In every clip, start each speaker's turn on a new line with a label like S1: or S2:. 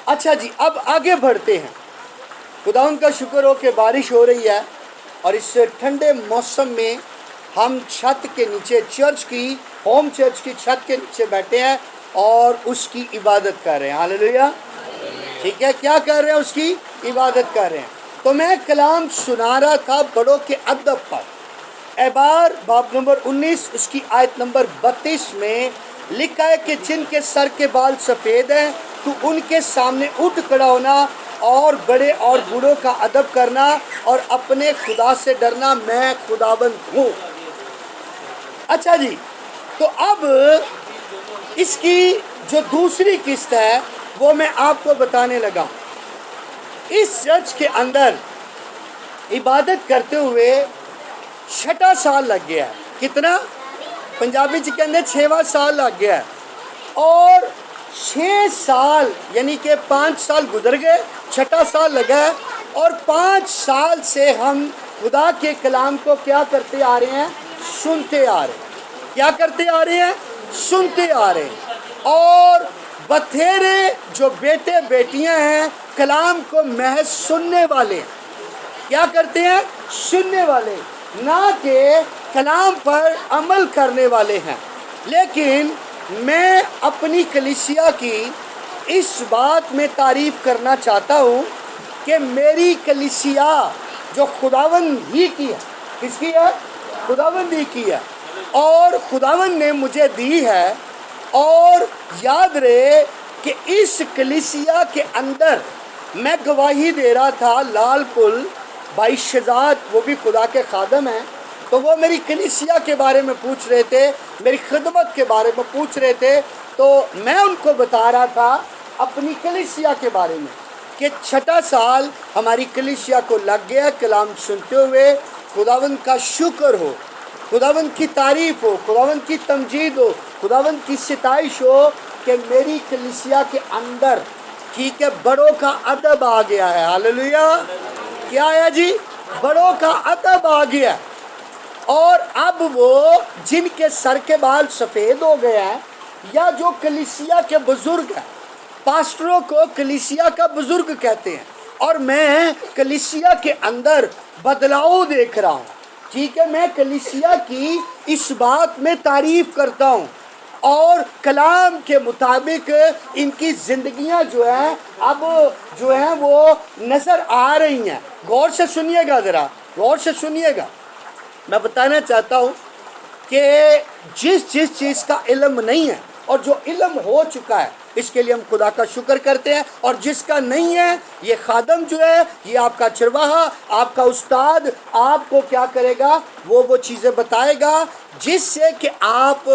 S1: اچھا جی، اب آگے بڑھتے ہیں۔ خدا ان کا شکر ہو کہ بارش ہو رہی ہے اور اس ٹھنڈے موسم میں ہم چھت کے نیچے ہوم چرچ کی چھت کے نیچے بیٹھے ہیں اور اس کی عبادت کر رہے ہیں۔ ہاللیلویا۔ ٹھیک ہے، کیا کر رہے ہیں؟ اس کی عبادت کر رہے ہیں۔ تو میں کلام سنا رہا تھا بڑوں کے ادب پر۔ اعبار باب نمبر 19 اس کی آیت نمبر 32 میں لکھا ہے کہ جن کے سر کے بال سفید ہیں تو ان کے سامنے اٹھ کھڑا ہونا اور بڑے اور بوڑھوں کا ادب کرنا اور اپنے خدا سے ڈرنا، میں خداوند ہوں۔ اچھا جی، تو اب اس کی جو دوسری قسط ہے وہ میں آپ کو بتانے لگا۔ اس چرچ کے اندر عبادت کرتے ہوئے 6واں سال لگ گیا ہے۔ کتنا؟ پنجابی کے اندر 6واں سال لگ گیا ہے، اور 6 سال یعنی کہ 5 سال گزر گئے، 6واں سال لگا ہے، اور 5 سال سے ہم خدا کے کلام کو کیا کرتے آ رہے ہیں؟ سنتے آ رہے ہیں۔ کیا کرتے آ رہے ہیں؟ سنتے آ رہے ہیں۔ اور بتھیرے جو بیٹے بیٹیاں ہیں کلام کو محض سننے والے ہیں۔ کیا کرتے ہیں؟ سننے والے، نہ کہ کلام پر عمل کرنے والے ہیں۔ لیکن میں اپنی کلیسیا کی اس بات میں تعریف کرنا چاہتا ہوں کہ میری کلیسیا جو خداوند ہی کی ہے، کس کی ہے؟ خداوند ہی کی ہے، اور خداوند نے مجھے دی ہے۔ اور یاد رہے کہ اس کلیسیا کے اندر میں گواہی دے رہا تھا، لال پل بھائی شہزاد وہ بھی خدا کے خادم ہیں، تو وہ میری کلیسیا کے بارے میں پوچھ رہے تھے، میری خدمت کے بارے میں پوچھ رہے تھے، تو میں ان کو بتا رہا تھا اپنی کلیسیا کے بارے میں کہ 6واں سال ہماری کلیسیا کو لگ گیا کلام سنتے ہوئے۔ خداوند کا شکر ہو، خداوند کی تعریف ہو، خداوند کی تمجید ہو، خداوند کی ستائش ہو کہ میری کلیسیا کے اندر ٹھیک ہے بڑوں کا ادب آ گیا ہے۔ ہاللیلویا۔ کیا ہے جی؟ بڑوں کا ادب آ گیا، اور اب وہ جن کے سر کے بال سفید ہو گئے ہیں، یا جو کلیسیا کے بزرگ ہیں، پاسٹروں کو کلیسیا کا بزرگ کہتے ہیں، اور میں کلیسیا کے اندر بدلاؤ دیکھ رہا ہوں۔ ٹھیک ہے، میں کلیسیا کی اس بات میں تعریف کرتا ہوں، اور کلام کے مطابق ان کی زندگیاں جو ہیں اب جو ہیں وہ نظر آ رہی ہیں۔ غور سے سنیے گا، ذرا غور سے سنیے گا۔ میں بتانا چاہتا ہوں کہ جس چیز کا علم نہیں ہے اور جو علم ہو چکا ہے اس کے لیے ہم خدا کا شکر کرتے ہیں، اور جس کا نہیں ہے یہ خادم جو ہے، یہ آپ کا چرواہا، آپ کا استاد آپ کو کیا کرے گا؟ وہ چیزیں بتائے گا جس سے کہ آپ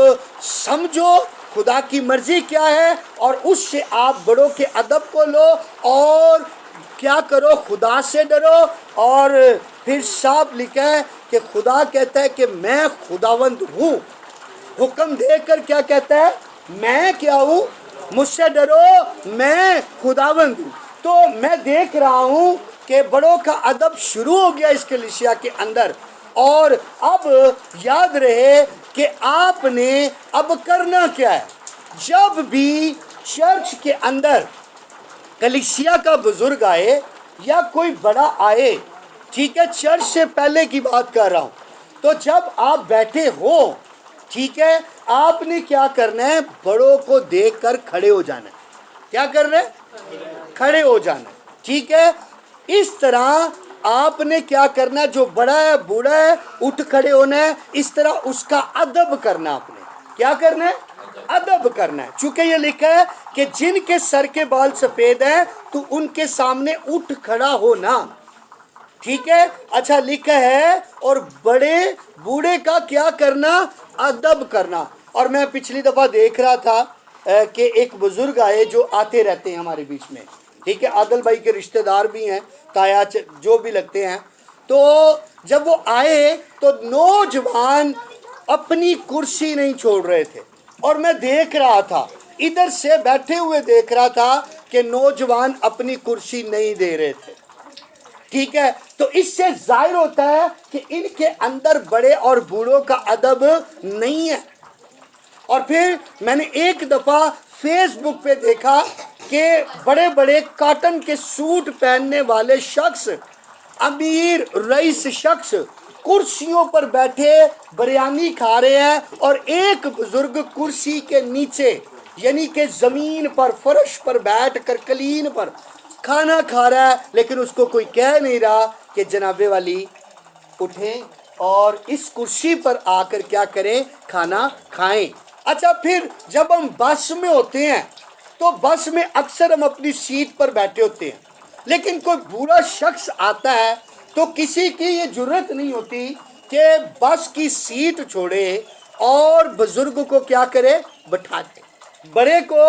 S1: سمجھو خدا کی مرضی کیا ہے، اور اس سے آپ بڑوں کے ادب کو لو اور کیا کرو؟ خدا سے ڈرو۔ اور پھر صاحب لکھا ہے کہ خدا کہتا ہے کہ میں خداوند ہوں، حکم دے کر کیا کہتا ہے؟ میں کیا ہوں؟ مجھ سے ڈرو، میں خداوند ہوں۔ تو میں دیکھ رہا ہوں کہ بڑوں کا ادب شروع ہو گیا اس کلیسیا کے اندر، اور اب یاد رہے کہ آپ نے اب کرنا کیا ہے۔ جب بھی چرچ کے اندر کلیسیا کا بزرگ آئے یا کوئی بڑا آئے، ٹھیک ہے، چرچ سے پہلے کی بات کر رہا ہوں، تو جب آپ بیٹھے ہو، ٹھیک ہے، آپ نے کیا کرنا ہے؟ بڑوں کو دیکھ کر کھڑے ہو جانا ہے۔ کیا کرنا ہے؟ کھڑے ہو جانا ہے۔ ٹھیک ہے، اس طرح آپ نے کیا کرنا ہے؟ جو بڑا ہے بوڑھا ہے اٹھ کھڑے ہونا ہے، اس طرح اس کا ادب کرنا۔ آپ نے کیا کرنا ہے؟ ادب کرنا ہے۔ چونکہ یہ لکھا ہے کہ جن کے سر کے بال سفید ہیں تو ان کے سامنے اٹھ کھڑا ہونا۔ ٹھیک ہے، اچھا لکھا ہے اور بڑے بوڑھے کا کیا کرنا؟ ادب کرنا۔ اور میں پچھلی دفعہ دیکھ رہا تھا کہ ایک بزرگ آئے جو آتے رہتے ہیں ہمارے بیچ میں، ٹھیک ہے، عادل بھائی کے رشتہ دار بھی ہیں، تایا جو بھی لگتے ہیں۔ تو جب وہ آئے تو نوجوان اپنی کرسی نہیں چھوڑ رہے تھے، اور میں دیکھ رہا تھا، ادھر سے بیٹھے ہوئے دیکھ رہا تھا کہ نوجوان اپنی کرسی نہیں دے رہے تھے۔ ٹھیک ہے، تو اس سے ظاہر ہوتا ہے کہ ان کے اندر بڑے اور بوڑھوں کا ادب نہیں ہے۔ اور پھر میں نے ایک دفعہ فیس بک پہ دیکھا کہ بڑے بڑے کاٹن کے سوٹ پہننے والے شخص، امیر رئیس شخص کرسیوں پر بیٹھے بریانی کھا رہے ہیں، اور ایک بزرگ کرسی کے نیچے یعنی کہ زمین پر فرش پر بیٹھ کر قلین پر کھانا کھا رہا ہے، لیکن اس کو کوئی کہہ نہیں رہا کہ جناب والی اٹھیں اور اس کرسی پر آ کر کیا کریں، کھانا کھائیں۔ اچھا، پھر جب ہم بس میں ہوتے ہیں تو بس میں اکثر ہم اپنی سیٹ پر بیٹھے ہوتے ہیں، لیکن کوئی بوڑھا شخص آتا ہے تو کسی کی یہ جرت نہیں ہوتی کہ بس کی سیٹ چھوڑے اور بزرگ کو کیا کرے، بٹھا دے، بڑے کو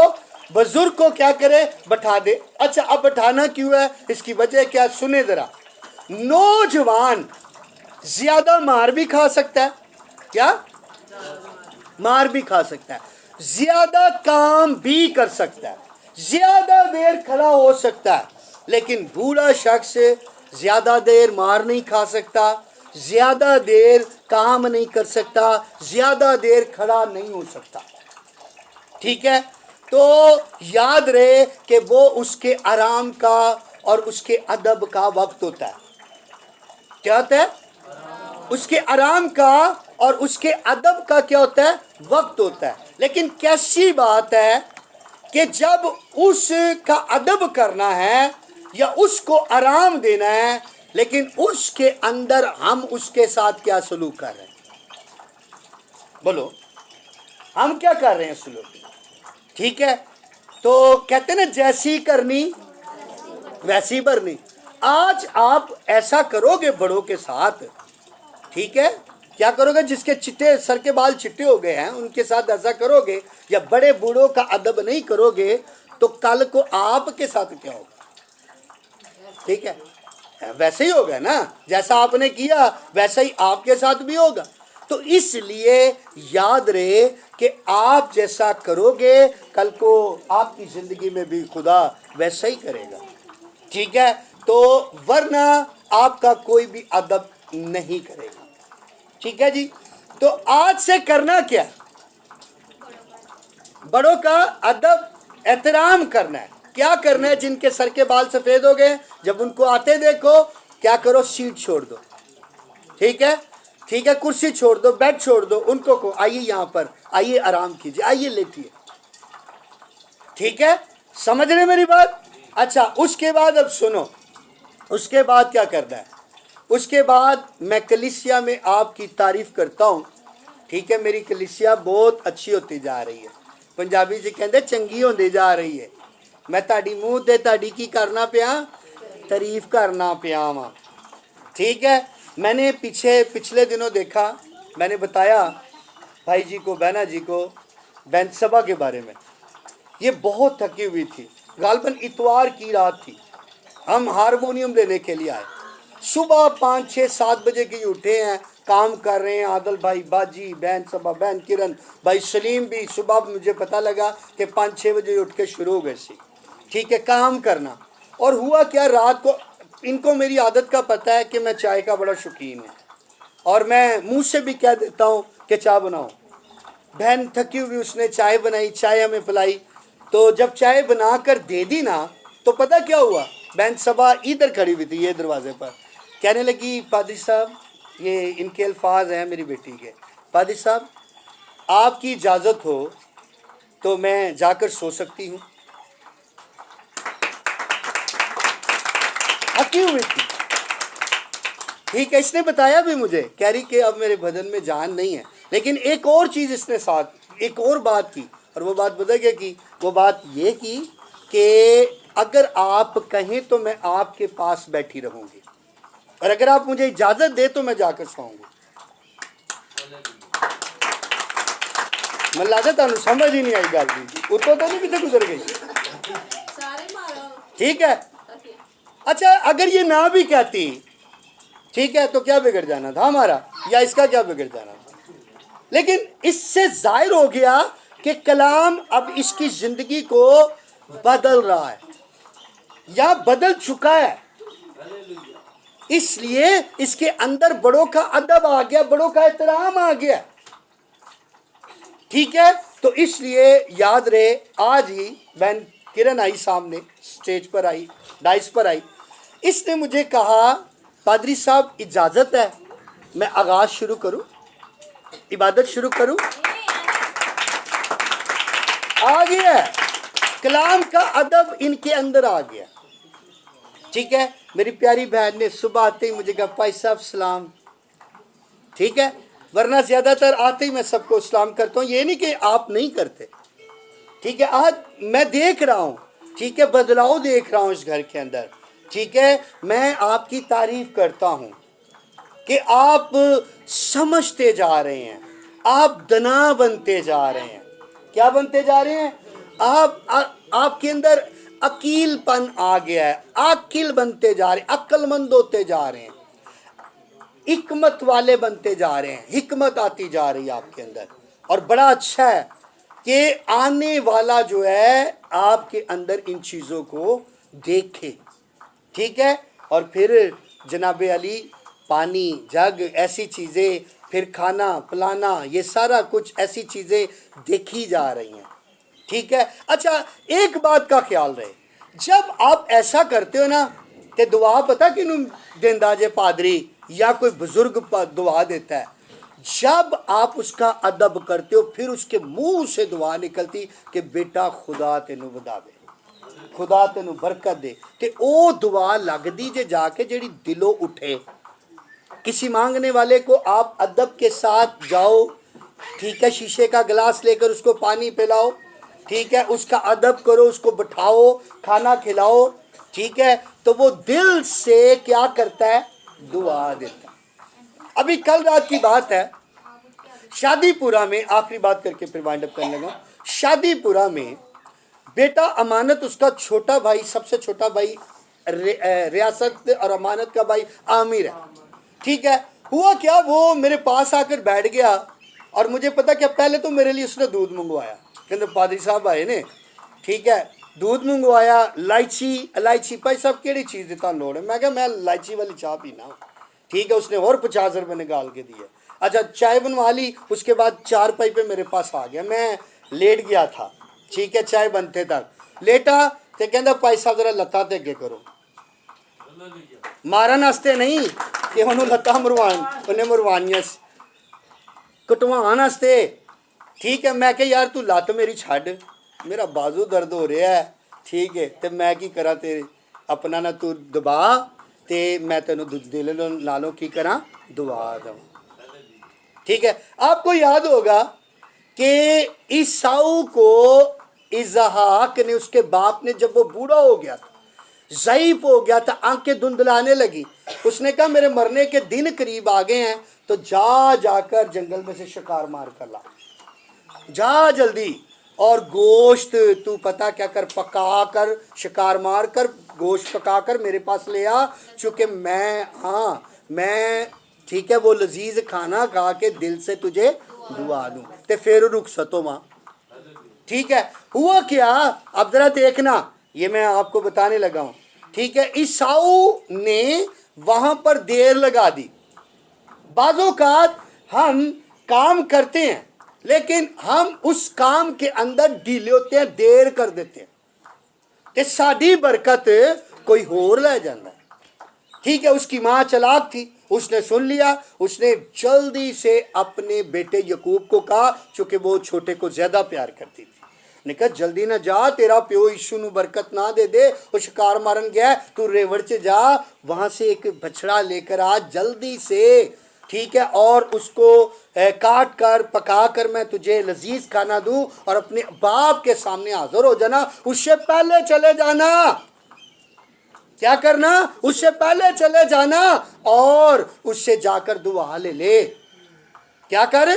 S1: بزرگ کو کیا کرے، بٹھا دے۔ اچھا، اب بٹھانا کیوں ہے، اس کی وجہ کیا، سنیں ذرا۔ نوجوان زیادہ مار بھی کھا سکتا ہے، کیا مار بھی کھا سکتا ہے، زیادہ کام بھی کر سکتا ہے، زیادہ دیر کھڑا ہو سکتا ہے، لیکن بوڑھا شخص زیادہ دیر مار نہیں کھا سکتا، زیادہ دیر کام نہیں کر سکتا، زیادہ دیر کھڑا نہیں ہو سکتا۔ ٹھیک ہے، تو یاد رہے کہ وہ اس کے آرام کا اور اس کے ادب کا وقت ہوتا ہے۔ کیا ہوتا ہے؟ اس کے آرام کا اور اس کے ادب کا کیا ہوتا ہے، وقت ہوتا ہے۔ لیکن کیسی بات ہے کہ جب اس کا ادب کرنا ہے یا اس کو آرام دینا ہے، لیکن اس کے اندر ہم اس کے ساتھ کیا سلوک کر رہے ہیں، بولو ہم کیا کر رہے ہیں سلوک؟ ٹھیک ہے، تو کہتے ہیں نا جیسی کرنی ویسی بھرنی۔ آج آپ ایسا کرو گے بڑوں کے ساتھ، ٹھیک ہے، کیا کرو گے، جس کے چٹے سر کے بال چٹے ہو گئے ہیں ان کے ساتھ ایسا کرو گے، یا بڑے بوڑھوں کا ادب نہیں کرو گے، تو کل کو آپ کے ساتھ کیا ہوگا؟ ٹھیک ہے، ویسے ہی ہوگا نا، جیسا آپ نے کیا ویسا ہی آپ کے ساتھ بھی ہوگا۔ تو اس لیے یاد رہے کہ آپ جیسا کرو گے کل کو آپ کی زندگی میں بھی خدا ویسا ہی کرے گا۔ ٹھیک ہے، تو ورنہ آپ کا کوئی بھی ادب نہیں کرے گا۔ ٹھیک ہے جی، تو آج سے کرنا کیا، بڑوں کا ادب احترام کرنا ہے۔ کیا کرنا ہے، جن کے سر کے بال سفید ہو گئے جب ان کو آتے دیکھو کیا کرو، سیٹ چھوڑ دو، ٹھیک ہے، ٹھیک ہے، کرسی چھوڑ دو، بیڈ چھوڑ دو، ان کو آئیے یہاں پر، آئیے آرام کیجیے، آئیے لیٹیے۔ ٹھیک ہے، سمجھ رہے میری بات؟ اچھا، اس کے بعد اب سنو، اس کے بعد کیا کرنا ہے، اس کے بعد میں کلیسیا میں آپ کی تعریف کرتا ہوں۔ ٹھیک ہے، میری کلیسیا بہت اچھی ہوتی جا رہی ہے، پنجابی سے کہتے چنگی ہوتی جا رہی ہے۔ میں تہاڈی منہ تے تہاڈی کی کرنا پیا، تعریف کرنا پیا وا۔ ٹھیک ہے، میں نے پچھلے دنوں دیکھا، میں نے بتایا بھائی جی کو، بہنا جی کو بینت سبھا کے بارے میں، یہ بہت تھکی ہوئی تھی، غالباً اتوار کی رات تھی، ہم ہارمونیم لینے کے لیے آئے، صبح 5 6 7 بجے کے اٹھے ہیں، کام کر رہے ہیں، عادل بھائی، باجی، بہن صبا، بہن کرن، بھائی سلیم بھی، صبح مجھے پتہ لگا کہ 5 6 بجے اٹھ کے شروع ہو گئے سی۔ ٹھیک ہے، کام کرنا، اور ہوا کیا، رات کو ان کو میری عادت کا پتہ ہے کہ میں چائے کا بڑا شوقین ہوں، اور میں منہ سے بھی کہہ دیتا ہوں کہ چائے بناؤ۔ بہن تھکی ہوئی، اس نے چائے بنائی، چائے ہمیں پلائی، تو جب چائے بنا کر دے دی نا، تو پتہ کیا ہوا، بہن صبا ادھر کھڑی ہوئی تھی، یہ دروازے پر، کہنے لگی پادری صاحب، یہ ان کے الفاظ ہیں میری بیٹی کے، پادری صاحب آپ کی اجازت ہو تو میں جا کر سو سکتی ہوں؟ تھکی ہوئی تھی، ٹھیک ہے، اس نے بتایا بھی مجھے، کہہ رہی کہ اب میرے بدن میں جان نہیں ہے، لیکن ایک اور چیز اس نے ساتھ، ایک اور بات کی، اور وہ بات پتہ کیا کی، وہ بات یہ کی کہ اگر آپ کہیں تو میں آپ کے پاس بیٹھی رہوں گی، اور اگر آپ مجھے اجازت دے تو میں جا کر سوؤں گی۔ میں لگتا تمہیں سمجھ ہی نہیں آئی گل کی، اتوں تو نہیں کتنے گزر گئی، ٹھیک ہے۔ اچھا، اگر یہ نہ بھی کہتی، ٹھیک ہے، تو کیا بگڑ جانا تھا ہمارا، یا اس کا کیا بگڑ جانا تھا، لیکن اس سے ظاہر ہو گیا کہ کلام اب اس کی زندگی کو بدل رہا ہے یا بدل چکا ہے، اس لیے اس کے اندر بڑوں کا ادب آ گیا، بڑوں کا احترام آ گیا، ٹھیک ہے۔ تو اس لیے یاد رہے، آج ہی بہن किरण आई सामने, स्टेज पर आई, डाइस पर आई। इसने मुझे कहा पादरी साहब इजाज़त है मैं आगाज़ शुरू करूं, इबादत शुरू करूं। आ गया कलाम का अदब इनके अंदर आ गया। ठीक है, मेरी प्यारी बहन ने सुबह आते ही मुझे कहा भाई साहब सलाम। ठीक है, वरना ज़्यादातर आते ही मैं सबको सलाम करता हूँ, ये नहीं कि आप नहीं करते। ठीक है, आज मैं देख रहा हूँ, ठीक है, बदलाव देख रहा हूँ इस घर के अंदर। ठीक है, मैं आपकी तारीफ करता हूँ कि आप समझते जा रहे हैं, आप दना बनते जा रहे हैं। क्या बनते जा रहे हैं? आपके अंदर अकीलपन आ गया है, अकिल बनते जा रहे हैं, अक्लमंद होते जा रहे हैं, हिकमत वाले बनते जा रहे हैं, हिकमत आती जा रही है आपके अंदर। और बड़ा अच्छा है कि आने वाला जो है आपके अंदर इन चीज़ों को देखे। ठीक है, और फिर जनाबे अली पानी, जग, ऐसी चीज़ें, फिर खाना पिलाना, ये सारा कुछ ऐसी चीज़ें देखी जा रही हैं। ठीक है, अच्छा एक बात का ख्याल रहे, जब आप ऐसा करते हो ना तो दुआ पता कि देंदा जे पादरी या कोई बुजुर्ग दुआ देता है, जब आप उसका अदब करते हो फिर उसके मुंह से दुआ निकलती कि बेटा खुदा तेनू वधावे, खुदा तेनू बरकत दे, ते ओ दुआ लगदी जे जाके जेड़ी दिलों उठे। किसी मांगने वाले को आप अदब के साथ जाओ, ठीक है, शीशे का गिलास लेकर उसको पानी पिलाओ, ठीक है, उसका अदब करो, उसको बिठाओ, खाना खिलाओ, ठीक है, तो वो दिल से क्या करता है? दुआ देता है। अभी कल रात की बात है, शादीपुरा में, आखिरी बात करके फिर वाइंड अप करने लगा। शादीपुरा में बेटा अमानत, उसका छोटा भाई, सबसे छोटा भाई रियासत और अमानत का भाई आमिर है। ठीक है, हुआ क्या, वो मेरे पास आकर बैठ गया और मुझे पता क्या, पहले तो मेरे लिए उसने दूध मंगवाया, कहते पादरी साहब आए ने, ठीक है, दूध मंगवाया, इलायची भाई साहब केड़ी चीज़ की तुहानू लोड़ है? मैं कहा मैं इलायची वाली चाह पीना। ठीक है, उसने और 50 रुपये निकाल के दिए। अच्छा, चाय बनवा ली, उसके बाद 4 पाई पे मेरे पास आ गया, मैं लेट गया था। ठीक है, चाय बनते तक लेटा तो कहता भाई साहब जरा लत्ता ते अगे करो, मारन वास्ते नहीं कि उन्होंने लत्ता मरवानियां, कटवान वास्ते। ठीक है, मैं कहा यार तू लत्त मेरी छड्ड, मेरा बाजू दर्द हो रहा है। ठीक है, तो मैं की करा, तेरे अपना ना तू दबा, तो मैं तेन दिल नालों की करा, दुआ दूँ। ठीक है, आपको याद होगा कि ईसाऊ को इजहाक ने, उसके बाप ने, जब वो बूढ़ा हो गया था, ज़ईफ हो गया था, आंखें धुंधलाने लगी, उसने कहा मेरे मरने के दिन करीब आ गए हैं, तो जाकर जंगल में से शिकार मार कर ला, जा जल्दी, और गोश्त तू पता क्या कर, पका कर, शिकार मार कर गोश्त पका कर मेरे पास ले आ, चूँकि मैं ठीक है वो लजीज खाना खा के दिल से तुझे दुआ दूँ, तो फिर रुखसतो माँ। ठीक है, हुआ क्या, अब जरा देखना, ये मैं आपको बताने लगा हूँ। ठीक है, ईसाऊ ने वहाँ पर देर लगा दी। बाज़ोकात हम काम करते हैं लेकिन हम उस काम के अंदर ढीले होते हैं, देर कर देते हैं, ते साड़ी बरकत कोई होर ले जाता है। ठीक है, उसकी माँ चालाक थी, उसने सुन लिया, उसने जल्दी से अपने बेटे यकूब को कहा, चूँकि वो छोटे को ज़्यादा प्यार करती थी, ने कहा जल्दी ना जा, तेरा प्यो यीशु नू बरकत ना दे दे, वो शिकार मारन गया है, तू रेवड़ च जा, वहाँ से एक बछड़ा लेकर आ जल्दी से। ठीक है, और उसको काट कर पका कर मैं तुझे लजीज खाना दूँ, और अपने बाप के सामने हाजिर हो जाना, उससे पहले चले जाना। क्या करना? उससे पहले चले जाना और उससे जाकर दुआ ले ले। क्या कर?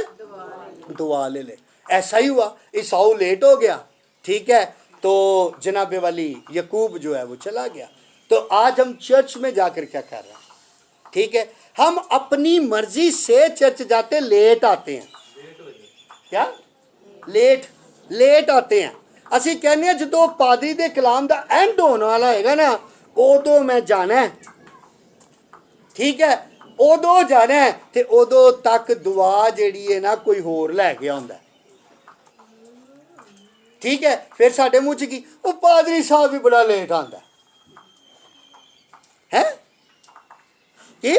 S1: दुआ ले ले। ऐसा ही हुआ, ईसाऊ लेट हो गया। ठीक है, तो जनाबे वाली यकूब जो है वो चला गया। तो आज हम चर्च में जाकर क्या कर रहे हैं? ठीक है, हम अपनी मर्जी से चर्च जाते, लेट आते हैं। क्या लेट आते हैं? असी कहने जो पादरी दे कलाम दा एंड होने वाला है ना, उदों मैं जाना है। ठीक है, उदों जाना है, ते उदों तक दुआ जिहड़ी है ना कोई होर लै गया हुंदा। ठीक है, फिर साढ़े मुँह च की वो पादरी साहब भी बड़ा लेट आता है कि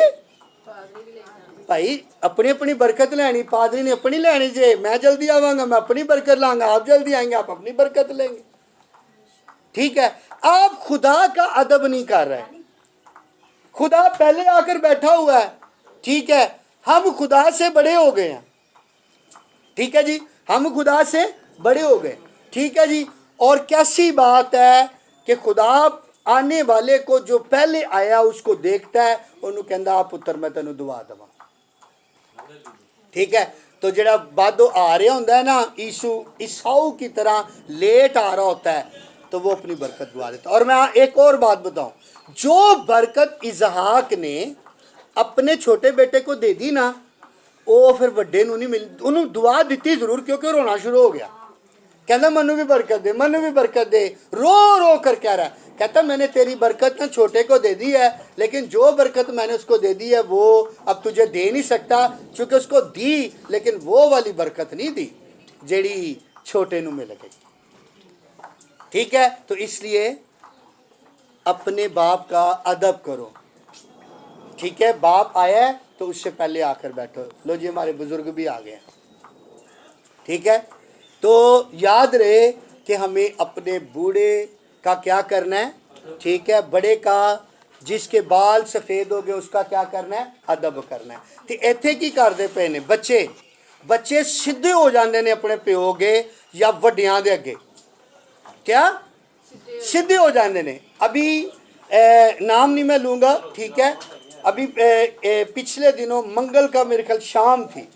S1: भाई अपनी अपनी बरकत लैनी, पादरी ने अपनी लैनी, जे मैं जल्दी आवांगा मैं अपनी बरकत लाऊंगा, आप जल्दी आएंगे आप अपनी बरकत लेंगे। ठीक है, आप खुदा का अदब नहीं कर रहे। खुदा पहले आकर बैठा हुआ है, ठीक है, हम खुदा से बड़े हो गए हैं, ठीक है जी, हम खुदा से बड़े हो गए, ठीक है जी। और कैसी बात है कि खुदा आने वाले को जो पहले आया उसको देखता है, उन्होंने कहता आप पुत्र मैं तेन दुआ देवा, ठीक है। तो जरा बादो आ रहा होता है ना, ईसाऊ की तरह लेट आ रहा होता है, तो वो अपनी बरकत दुआ देता। और मैं एक और बात बताऊं, जो बरकत इसहाक ने अपने छोटे बेटे को दे दी ना, वो फिर वड्डे नूं नहीं मिली, उन्होंने दुआ दी जरूर, क्योंकि रोना शुरू हो गया, कहता मनु भी बरकत दे, मनु भी बरकत दे, रो रो कर कह रहा है, कहता मैंने तेरी बरकत ना छोटे को दे दी है, लेकिन जो बरकत मैंने उसको दे दी है वो अब तुझे दे नहीं सकता, क्योंकि उसको दी लेकिन वो वाली बरकत नहीं दी जेड़ी छोटे नूं मिल गई। ठीक है, तो इसलिए अपने बाप का अदब करो, ठीक है। बाप आया है तो उससे पहले आकर बैठो। लो जी हमारे बुजुर्ग भी आ गए हैं, ठीक है। तो याद रहे कि हमें अपने बूढ़े का क्या करना है, ठीक है, बड़े का जिसके बाल सफ़ेद हो गए उसका क्या करना है, अदब करना है। तो इत्थे की करते पे ने बच्चे, बच्चे सीधे हो जाते हैं अपने प्यो अगे या वड्डियां दे अगे, क्या सीधे हो जाते हैं। अभी नाम नहीं मैं लूँगा, ठीक है, अभी पिछले दिनों मंगल का मेरे ख्याल शाम थी,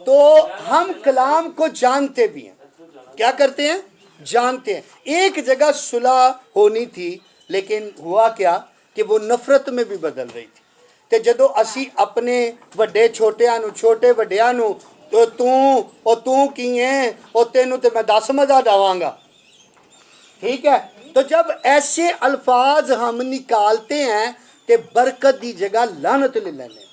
S1: तो हम कलाम को जानते भी हैं, क्या करते हैं, जानते हैं। एक जगह सुलह होनी थी, लेकिन हुआ क्या कि वो नफरत में भी बदल रही थी। तो जदों असी अपने वड्डे छोटिਆਂ ਨੂੰ, छोटे ਵੱਡਿਆਂ ਨੂੰ, तो तू की है और तेनू तो मैं 10 मजा देवांगा, ठीक है। तो जब ऐसे अल्फाज हम निकालते हैं तो बरकत की जगह लानत ले लेने,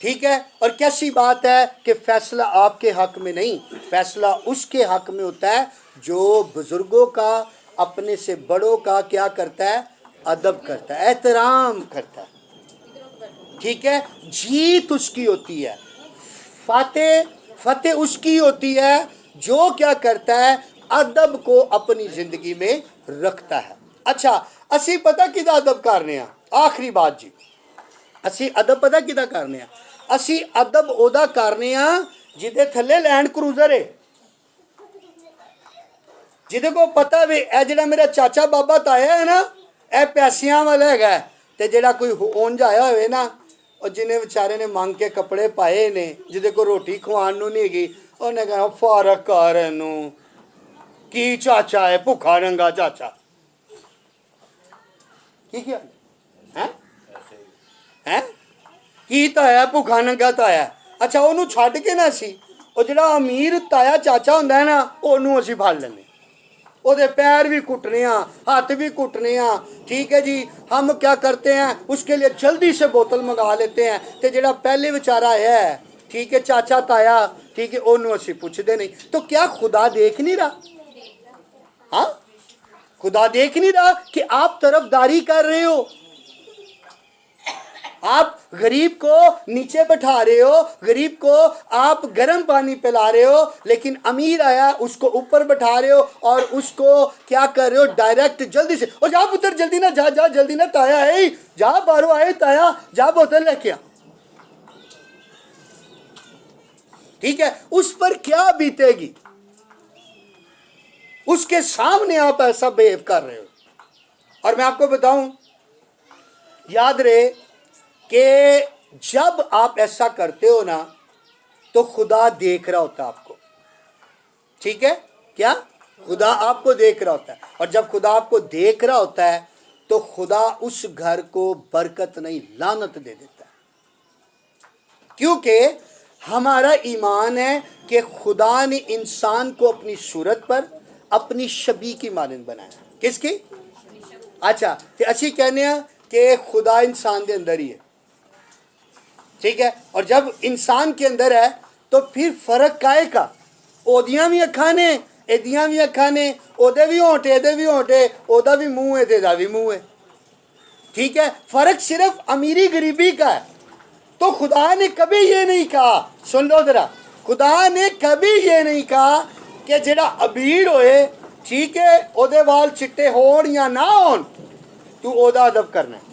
S1: ठीक है। और कैसी बात है कि फैसला आपके हक में नहीं, फैसला उसके हक में होता है जो बुजुर्गों का, अपने से बड़ों का क्या करता है, अदब करता है, एहतराम करता है, ठीक है। जीत उसकी होती है, फतेह उसकी होती है जो क्या करता है, अदब को अपनी जिंदगी में रखता है। अच्छा, असी पता किदा अदब करने हैं, आखिरी बात जी, असी अदब पता किदा करने हैं, असी अदब ओदा करने हैं जिदे थले लैंड क्रूजर है, जिदे को पता वे ए जिहड़ा मेरा चाचा बाबा ताया है ना, ए पैसियां वाला है, ते जिहड़ा कोई ओंज आया होवे ना, और जिन्हें बेचारे ने मंग के कपड़े पाए ने, जिदे को रोटी खवान नूं नहीं गई, उन्हें कहा फारक कर नूं की चाचा है, भुखा नंगा चाचा की क्या है की ताया, भुखा नंगा ताया। अच्छा, उन्होंने छड्ड के ना सी, और जिहड़ा अमीर ताया चाचा हुंदा है ना, उन्होंने असीं फड़ लैने, ओदे पैर भी कुटने हैं, हाथ भी कुटने हैं, ठीक है जी। हम क्या करते हैं, उसके लिए जल्दी से बोतल मंगा लेते हैं, तो जिहड़ा पहले बेचारा है, ठीक है, चाचा ताया, ठीक है, उन्होंने असीं पुछदे नहीं। तो क्या खुदा देख नहीं रहा? हाँ, खुदा देख नहीं रहा कि आप तरफदारी कर रहे हो, आप गरीब को नीचे बैठा रहे हो, गरीब को आप गर्म पानी पिला रहे हो, लेकिन अमीर आया उसको ऊपर बैठा रहे हो और उसको क्या कर रहे हो, डायरेक्ट जल्दी से, और जा पुत्र जल्दी ना, जा जा जल्दी ना, ताया है, जा बाहरों आए ताया, जा बोतल लेके आ, ठीक है। उस पर क्या बीतेगी, उसके सामने आप ऐसा बिहेव कर रहे हो। और मैं आपको बताऊं, याद रहे कि जब आप ऐसा करते हो ना, तो खुदा देख रहा होता है आपको, ठीक है, क्या खुदा आपको देख रहा होता है। और जब खुदा आपको देख रहा होता है तो खुदा उस घर को बरकत नहीं लानत दे देता है, क्योंकि हमारा ईमान है कि खुदा ने इंसान को अपनी सूरत पर, अपनी शबी की मानंद बनाया। किसकी? अच्छा, तो असी कहने हैं कि खुदा इंसान के अंदर ही है, ठीक है। और जब इंसान के अंदर है तो फिर फर्क काहे का, ओदियां भी अखा ने ਇਹਦੀਆਂ ਵੀ ਅੱਖਾਂ ਨੇ, ਉਹਦੇ ਵੀ ਹੋਂਠ, ਇਹਦੇ ਵੀ ਹੋਂਠ, ਉਹਦਾ ਵੀ ਮੂੰਹ ਹੈ ਤੇ ਇਹਦਾ ਵੀ ਮੂੰਹ है। ठीक है, फर्क सिर्फ अमीरी गरीबी का है। तो खुदा ने कभी ये नहीं कहा, सुन लो जरा, खुदा ने कभी ये नहीं कहा कि जेड़ा अमीर होए, ठीक है, ओदे वाल चिट्टे होण या ना होण, तू ओदा अदब करना है,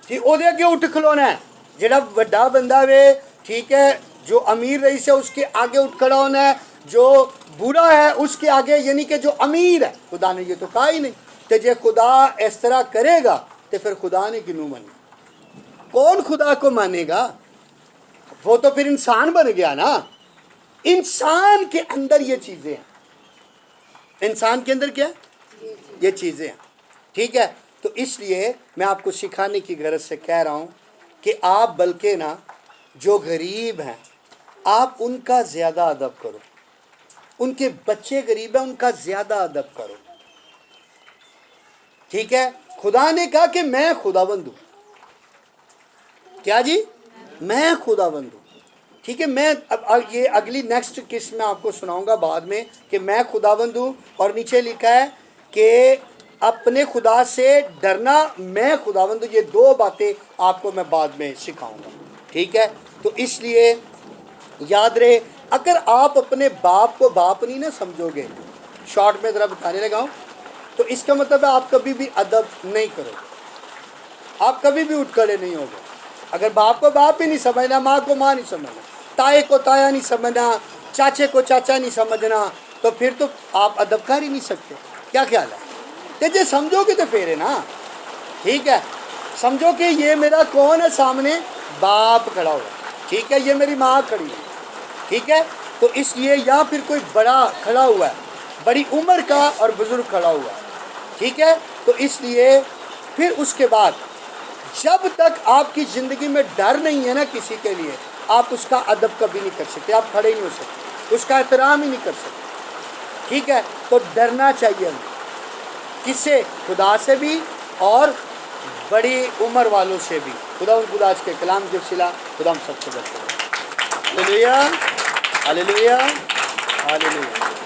S1: ठीक, ओदे अगे उठ खलोना है। जेड़ा वड्डा बंदा वे, ठीक है, जो अमीर रईस है उसके आगे उठ खड़ा होना है, जो बुरा है उसके आगे, यानी कि जो अमीर है। खुदा ने ये तो कहा ही नहीं। तो जे खुदा इस तरह करेगा तो फिर खुदा ने क्यों माने? कौन खुदा को मानेगा? वो तो फिर इंसान बन गया ना। इंसान के अंदर ये चीजें हैं, इंसान के अंदर क्या, ये चीजें हैं, ठीक है। तो इसलिए मैं आपको सिखाने की गरज से कह रहा हूं कि आप बल्कि ना जो गरीब हैं आप उनका ज्यादा अदब करो, उनके बच्चे गरीब हैं उनका ज्यादा अदब करो, ठीक है। खुदा ने कहा कि मैं खुदाबंद हूं, क्या जी, मैं खुदाबंद हूं, ठीक है। मैं अब ये अगली नेक्स्ट किस्म में आपको सुनाऊंगा बाद में कि मैं खुदाबंद हूं, और नीचे लिखा है कि अपने खुदा से डरना, मैं खुदाबंद हूं। ये दो बातें आपको मैं बाद में सिखाऊंगा, ठीक है। तो इसलिए याद रहे, अगर आप अपने बाप को बाप नहीं ना समझोगे, शॉर्ट में ज़रा बताने लगा हूं, तो इसका मतलब है आप कभी भी अदब नहीं करोगे, आप कभी भी उठ खड़े नहीं होगे। अगर बाप को बाप ही नहीं समझना, माँ को माँ नहीं समझना, ताए को ताया नहीं समझना, चाचे को चाचा नहीं समझना, तो फिर तो आप अदब कर ही नहीं सकते। क्या ख्याल है? तो जे समझोगे तो फिर है ना, ठीक है। समझो कि ये मेरा कौन है सामने, बाप खड़ा हुआ, ठीक है, ये मेरी माँ खड़ी है, ठीक है। तो इसलिए या फिर कोई बड़ा खड़ा हुआ है, बड़ी उम्र का और बुजुर्ग खड़ा हुआ है, ठीक है। तो इसलिए फिर उसके बाद जब तक आपकी ज़िंदगी में डर नहीं है ना किसी के लिए, आप उसका अदब कभी नहीं कर सकते, आप खड़े नहीं हो सकते, उसका एहतराम ही नहीं कर सकते, ठीक है। तो डरना चाहिए हमें, किससे? खुदा से भी और बड़ी उम्र वालों से भी। खुदा के कलाम के वसीला खुदा हम सबको बरकत दे। Hallelujah, hallelujah, hallelujah.